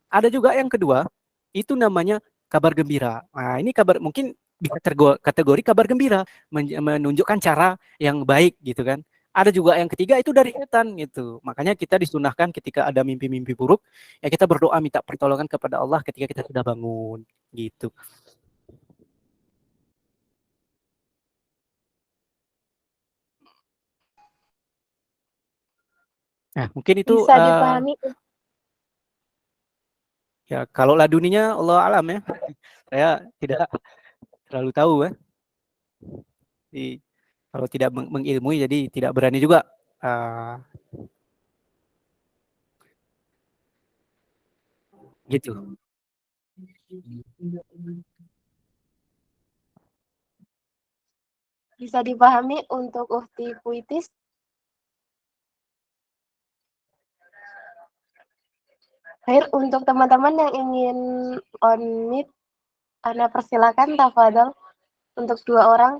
Ada juga yang kedua, itu namanya kabar gembira. Ini kabar mungkin bisa kategori kabar gembira, menunjukkan cara yang baik gitu kan. Ada juga yang ketiga itu dari setan gitu. Makanya kita disunahkan ketika ada mimpi-mimpi buruk, ya kita berdoa minta pertolongan kepada Allah ketika kita sudah bangun gitu. Nah, mungkin itu Bisa dipahami. ya kalau laduninya Allah alam ya. Saya tidak selalu tahu kan. Jadi, kalau tidak mengilmui jadi tidak berani juga. Gitu. Bisa dipahami untuk ukti puitis? Baik, untuk teman-teman yang ingin on meet, Anda persilakan tafadhol untuk 2 orang.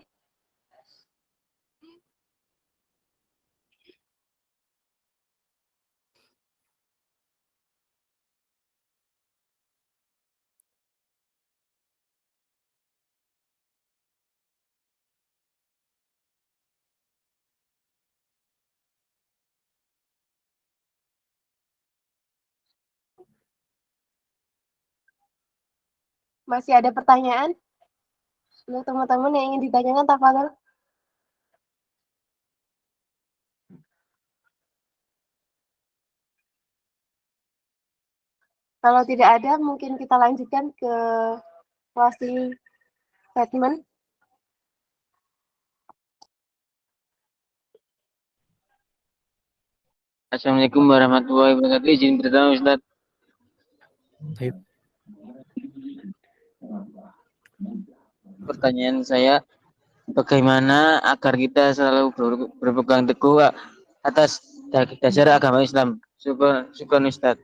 Masih ada pertanyaan? Untuk teman-teman yang ingin ditanyakan, tafadhol. Kalau tidak ada, mungkin kita lanjutkan ke closing statement. Assalamualaikum warahmatullahi wabarakatuh. Izin bertanya Ustaz. Baik. Pertanyaan saya, bagaimana agar kita selalu berpegang teguh atas dasar agama Islam? Syukran Ustaz.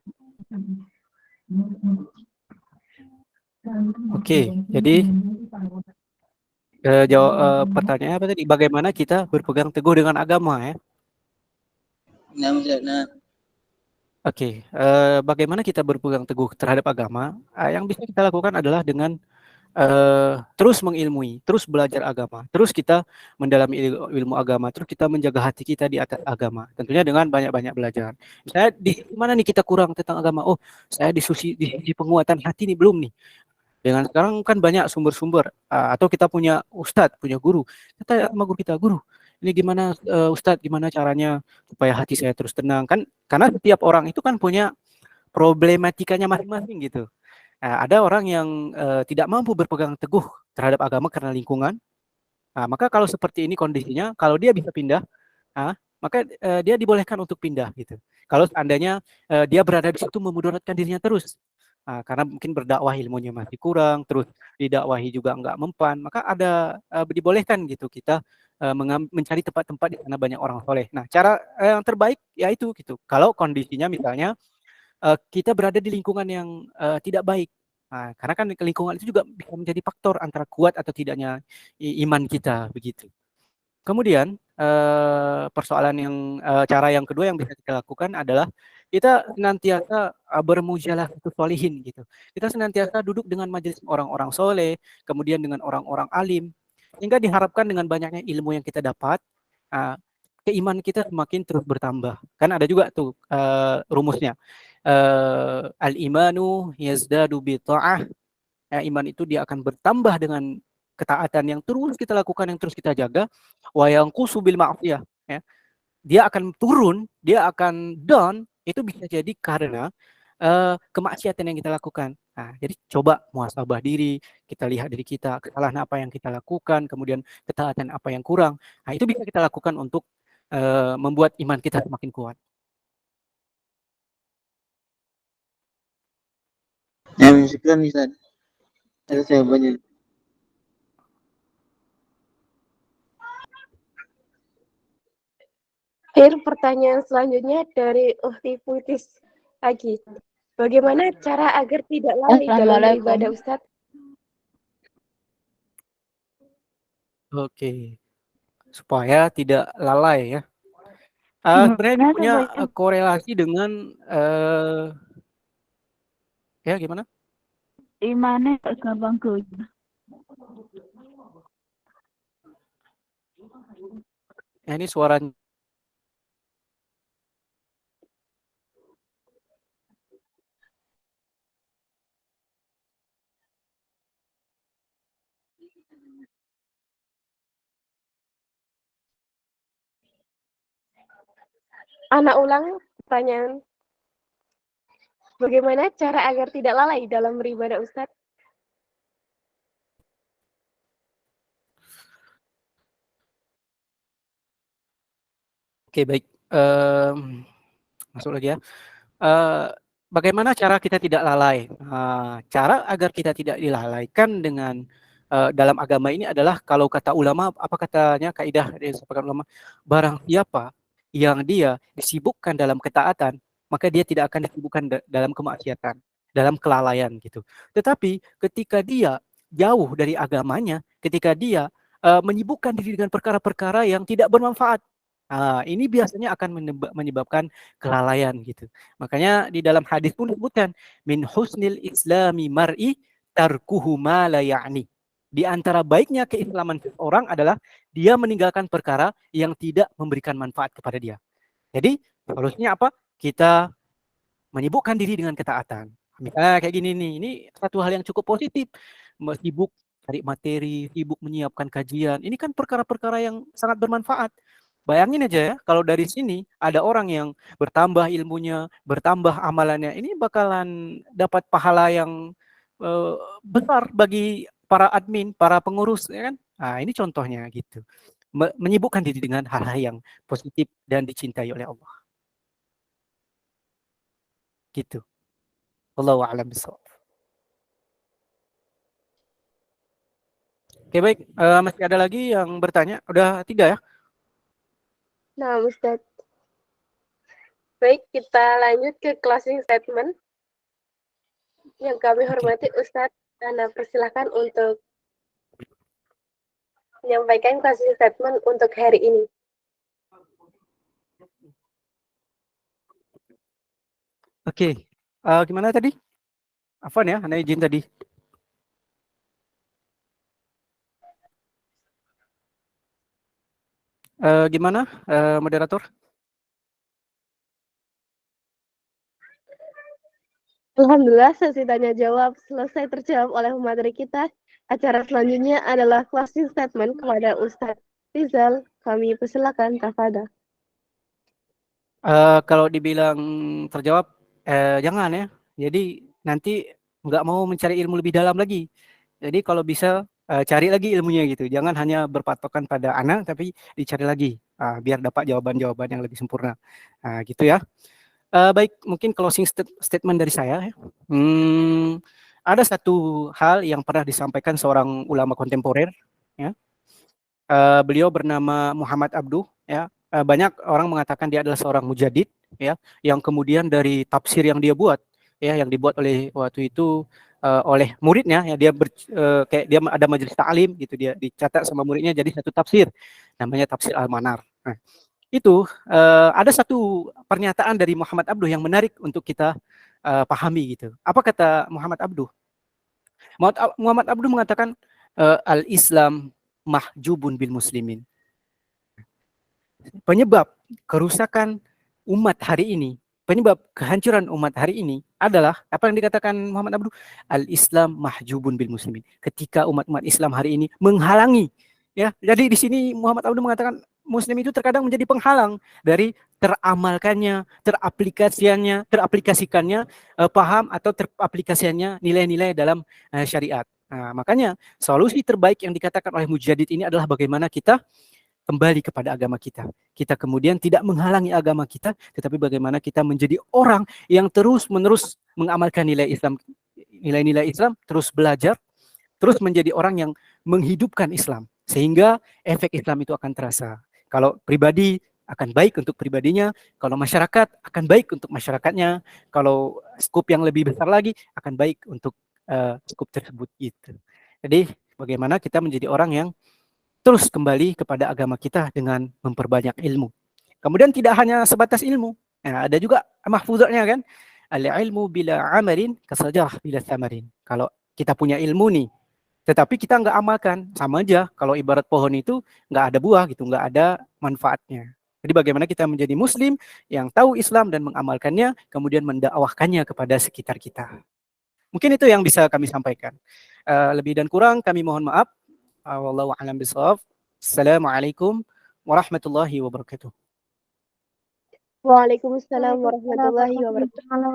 Oke, jadi pertanyaannya apa tadi? Bagaimana kita berpegang teguh dengan agama ya? Nah, Ustaz, nah. Oke, bagaimana kita berpegang teguh terhadap agama? Yang bisa kita lakukan adalah dengan terus mengilmui, terus belajar agama, terus kita mendalami ilmu agama, terus kita menjaga hati kita di atas agama. Tentunya dengan banyak-banyak belajar. Misalnya di mana nih kita kurang tentang agama? Oh, saya di sisi penguatan hati nih belum nih. Dengan sekarang kan banyak sumber-sumber, atau kita punya ustadz, punya guru. Kita sama guru kita, guru, ini gimana ustadz, gimana caranya supaya hati saya terus tenang kan? Karena setiap orang itu kan punya problematikanya masing-masing gitu. Ada orang yang tidak mampu berpegang teguh terhadap agama karena lingkungan. Maka kalau seperti ini kondisinya, kalau dia bisa pindah, maka dia dibolehkan untuk pindah gitu. Kalau seandainya dia berada di situ memudaratkan dirinya terus, karena mungkin berdakwah ilmunya masih kurang, terus didakwahi juga nggak mempan, maka ada dibolehkan gitu kita mencari tempat-tempat di sana banyak orang soleh. Nah, cara yang terbaik yaitu gitu. Kalau kondisinya misalnya kita berada di lingkungan yang tidak baik. Karena kan lingkungan itu juga bisa menjadi faktor antara kuat atau tidaknya iman kita begitu. Kemudian persoalan yang cara yang kedua yang bisa kita lakukan adalah kita senantiasa bermujalah itu solihin gitu. Kita senantiasa duduk dengan majelis orang-orang soleh, kemudian dengan orang-orang alim, sehingga diharapkan dengan banyaknya ilmu yang kita dapat, keimanan kita semakin terus bertambah. Kan ada juga tuh rumusnya. Al-imanu yazdadu bi ta'ah. Iman itu dia akan bertambah dengan ketaatan yang terus kita lakukan, yang terus kita jaga. Wa yanqusu bil ma'siyah, ya. Dia akan turun, dia akan down, itu bisa jadi karena kemaksiatan yang kita lakukan. Jadi coba muhasabah diri, kita lihat diri kita, kesalahan apa yang kita lakukan, kemudian ketaatan apa yang kurang. Itu bisa kita lakukan untuk membuat iman kita semakin kuat. Ya, syukran Ustaz. Atas jawabannya. Pertanyaan selanjutnya dari Uhti Puitis lagi. Bagaimana cara agar tidak lalai dalam beribadah, Ustadz? Oke, supaya tidak lalai ya. Sebenarnya ini punya korelasi dengan ya gimana? Imannya gampang goyah. Ini suaranya. Anak ulang pertanyaan. Bagaimana cara agar tidak lalai dalam beribadah, Ustadz? Oke, baik. Masuk lagi ya. Eh, Bagaimana cara kita tidak lalai? Cara agar kita tidak dilalaikan dengan dalam agama ini adalah kalau kata ulama, apa katanya kaidah yang disebutkan ulama, barang siapa yang dia disibukkan dalam ketaatan, maka dia tidak akan disibukkan dalam kemaksiatan, dalam kelalaian gitu. Tetapi ketika dia jauh dari agamanya, ketika dia menyibukkan diri dengan perkara-perkara yang tidak bermanfaat, ini biasanya akan menyebabkan kelalaian gitu. Makanya di dalam hadis pun disebutkan min husnil islami mar'i tarkuhu ma la ya'ni. Di antara baiknya keislaman seseorang adalah dia meninggalkan perkara yang tidak memberikan manfaat kepada dia. Jadi solusinya apa? Kita menyibukkan diri dengan ketaatan. Misalnya kayak gini nih, ini satu hal yang cukup positif. Sibuk cari materi, sibuk menyiapkan kajian. Ini kan perkara-perkara yang sangat bermanfaat. Bayangin aja ya, kalau dari sini ada orang yang bertambah ilmunya, bertambah amalannya, ini bakalan dapat pahala yang besar bagi para admin, para pengurus, ya kan? Nah, ini contohnya gitu. Menyibukkan diri dengan hal-hal yang positif dan dicintai oleh Allah. Gitu. Wallahu a'lam bishawab. Oke, baik. Masih ada lagi yang bertanya? Udah 3 ya? Nah, Ustadz. Baik, kita lanjut ke closing statement. Yang kami hormati Ustadz, Anda persilahkan untuk menyampaikan closing statement untuk hari ini. Oke. Gimana tadi? Afwan ya, Anda izin tadi. Gimana, moderator? Alhamdulillah, sesi tanya jawab selesai terjawab oleh pemateri kita. Acara selanjutnya adalah closing statement kepada Ustadz Rizal. Kami persilakan, Tafadhol. Kalau dibilang terjawab, jangan ya. Jadi nanti nggak mau mencari ilmu lebih dalam lagi. Jadi kalau bisa cari lagi ilmunya gitu. Jangan hanya berpatokan pada anak, tapi dicari lagi biar dapat jawaban-jawaban yang lebih sempurna. Gitu ya. Baik, mungkin closing statement dari saya. Ada satu hal yang pernah disampaikan seorang ulama kontemporer. Ya. Beliau bernama Muhammad Abduh. Ya. Banyak orang mengatakan dia adalah seorang mujadid, ya, yang kemudian dari tafsir yang dia buat, ya, yang dibuat oleh waktu itu oleh muridnya, ya, kayak dia ada majelis ta'lim gitu, dia dicatat sama muridnya jadi satu tafsir, namanya tafsir Al-Manar. Nah, itu ada satu pernyataan dari Muhammad Abduh yang menarik untuk kita pahami gitu. Apa kata Muhammad Abduh? Muhammad Abduh mengatakan al-Islam mahjubun bil muslimin. Penyebab kerusakan umat hari ini, penyebab kehancuran umat hari ini adalah apa yang dikatakan Muhammad Abduh? Al-Islam mahjubun bil muslimin. Ketika umat-umat Islam hari ini menghalangi, ya. Jadi di sini Muhammad Abduh mengatakan Muslim itu terkadang menjadi penghalang dari teramalkannya, teraplikasikannya paham atau teraplikasikannya nilai-nilai dalam syariat. Nah, makanya solusi terbaik yang dikatakan oleh Mujadid ini adalah bagaimana kita kembali kepada agama kita. Kita kemudian tidak menghalangi agama kita, tetapi bagaimana kita menjadi orang yang terus-menerus mengamalkan nilai-nilai Islam, terus belajar, terus menjadi orang yang menghidupkan Islam. Sehingga efek Islam itu akan terasa. Kalau pribadi akan baik untuk pribadinya, kalau masyarakat akan baik untuk masyarakatnya, kalau skup yang lebih besar lagi akan baik untuk skup tersebut gitu. Jadi bagaimana kita menjadi orang yang terus kembali kepada agama kita dengan memperbanyak ilmu. Kemudian tidak hanya sebatas ilmu. Nah, ada juga mahfuzatnya kan. Al-ilmu bila amalin kasajarah bila samarin. Kalau kita punya ilmu nih, tetapi kita nggak amalkan, sama aja. Kalau ibarat pohon itu nggak ada buah gitu, nggak ada manfaatnya. Jadi bagaimana kita menjadi muslim yang tahu Islam dan mengamalkannya, kemudian mendakwahkannya kepada sekitar kita. Mungkin itu yang bisa kami sampaikan. Lebih dan kurang kami mohon maaf. Wallahu a'lam bishawab. Assalamualaikum warahmatullahi wabarakatuh. Waalaikumsalam warahmatullahi wabarakatuh.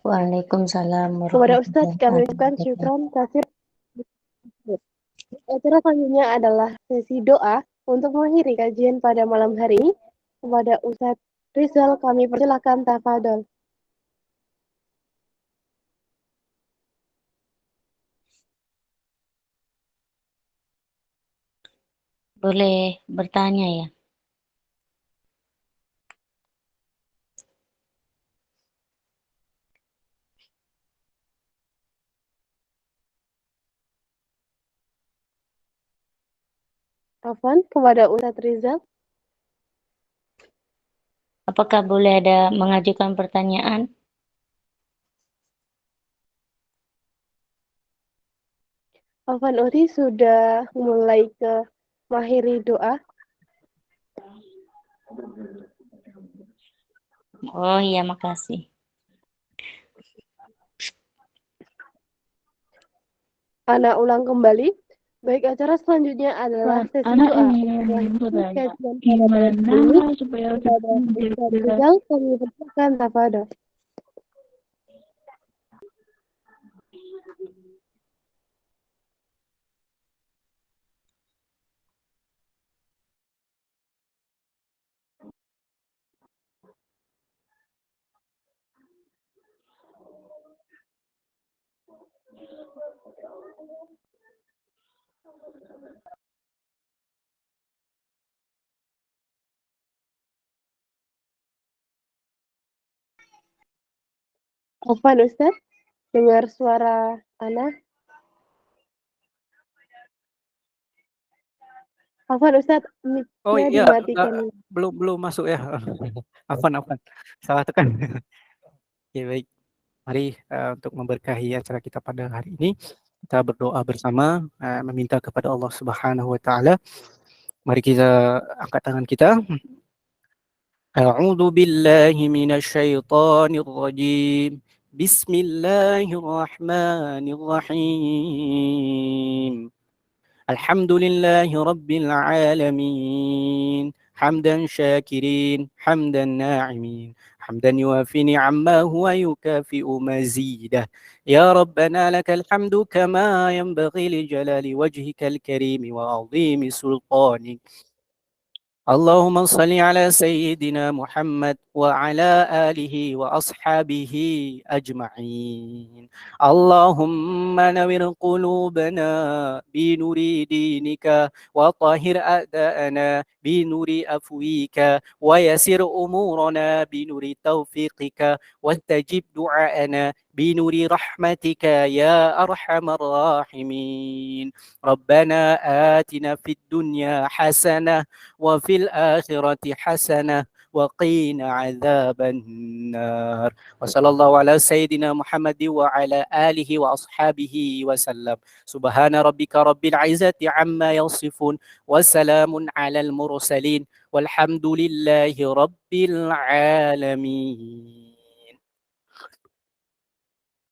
Waalaikumsalam Kepada warahmatullahi Ustadz kami ucapkan wabarakatuh. syukran kasih. Acara selanjutnya adalah sesi doa untuk mengakhiri kajian pada malam hari ini. Kepada Ustadz Rizal kami persilakan tafadhol. Boleh bertanya ya? Afwan, kepada Ustadz Rizal. Apakah boleh ada mengajukan pertanyaan? Afwan Uri sudah mulai ke mengakhiri doa. Oh iya, makasih. Ana ulang kembali. Baik, acara selanjutnya adalah Ustaz, sesi anak doa. ingin bertanya, Kajian pada malam hari ini. gimana supaya Kepada Ustadz Rizal kami persilakan tafadhol. Afwan Ustadz, dengar suara Ana. Afwan Ustadz, Oh mic-nya iya, dimatikan. belum masuk ya. Afwan, salah tekan. Oke, baik. Mari untuk memberkahi acara kita pada hari ini, kita berdoa bersama, meminta kepada Allah Subhanahu wa taala. Mari kita angkat tangan kita. A'udzu billahi minasy syaithanir rajim. Bismillahirrahmanirrahim. Alhamdulillahi rabbil alamin. حمدا شاكرين حمدا ناعمين حمدا يوافي نعمه ويكافئ مزيده يا ربنا لك الحمد كما ينبغي لجلال وجهك الكريم وعظيم سلطانك اللهم صل على سيدنا محمد وعلى آله وأصحابه أجمعين اللهم نور قلوبنا بنور دينك وطهر أعداءنا بنور أفويك ويسر أمورنا بنور توفيقك واستجب دعاءنا بنور رحمتك يا أرحم الراحمين ربنا آتنا في الدنيا حسنة وفي الآخرة حسنة وقينا عذاب النار وصلى الله على سيدنا محمد وعلى آله وأصحابه وسلم سبحان ربك رب العزة عما يصفون وسلام على المرسلين والحمد لله رب العالمين